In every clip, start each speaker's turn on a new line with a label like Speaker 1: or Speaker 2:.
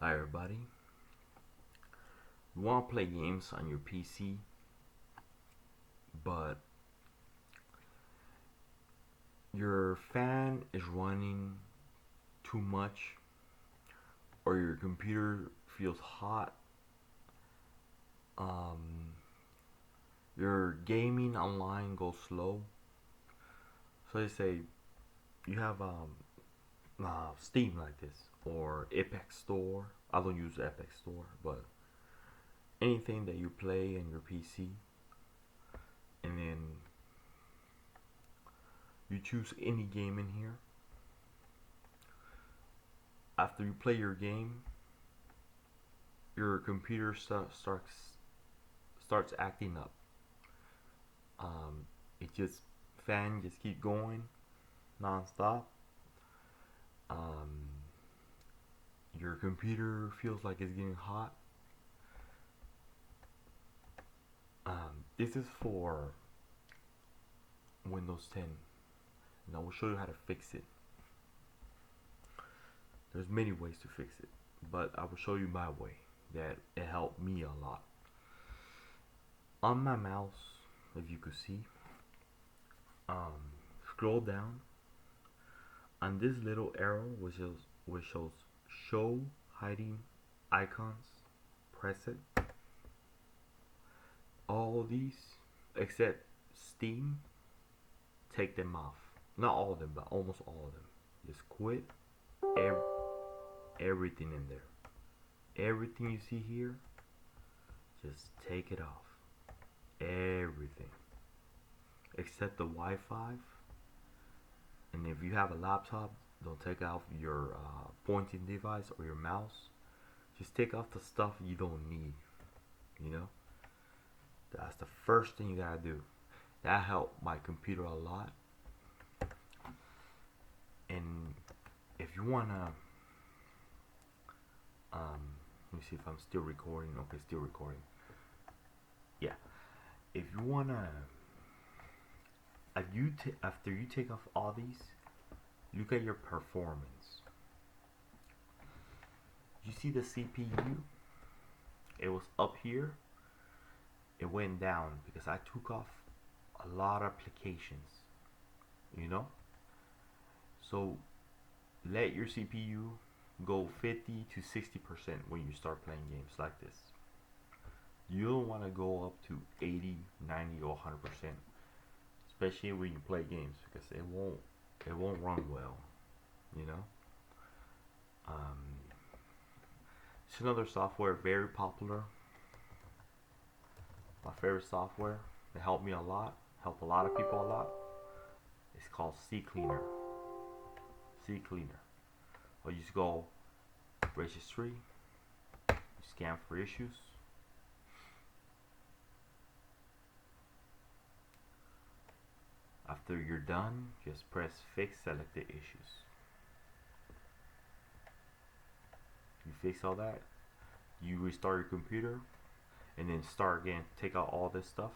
Speaker 1: Hi everybody. You want to play games on your PC, but your fan is running too much, or your computer feels hot. Um, your gaming online goes slow. So they say you have Steam like this or Epic Store. I don't use Epic Store, but anything that you play in your PC, and then you choose any game in here. After you play your game, your computer starts acting up. It just fan just keep going non-stop. Um, your computer feels like it's getting hot. This is for Windows 10, and I will show you how to fix it. There's many ways to fix it, but I will show you my way that it helped me a lot. On my mouse, if you could see, scroll down on this little arrow which shows show hiding icons. Press it. All of these except Steam, take them off. Not all of them, but almost all of them. Just quit ev- everything in there. Everything you see here, just take it off. Everything except the Wi-Fi. And if you have a laptop, don't take off your pointing device or your mouse. Just take off the stuff you don't need. You know, that's the first thing you gotta do. That helped my computer a lot. And if you wanna, let me see if I'm still recording. Okay, still recording. Yeah. If you wanna, after you take off all these, look at your performance. You see the CPU? It was up here. It went down because I took off a lot of applications. You know. So let your CPU go 50 to 60% when you start playing games like this. You don't want to go up to 80, 90, or 100%, especially when you play games, because it won't run well. You know. Um, it's another software very popular. My favorite software. It helped me a lot. Helped a lot of people a lot. It's called CCleaner. CCleaner. Or you just go registry. You scan for issues. After you're done, just press fix selected issues. You fix all that. You restart your computer, and then start again. Take out all this stuff.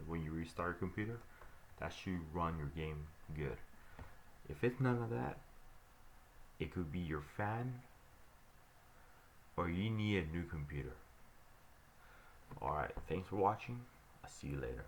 Speaker 1: When you restart your computer, that should run your game good. If it's none of that, it could be your fan, or you need a new computer. Alright, thanks for watching. I'll see you later.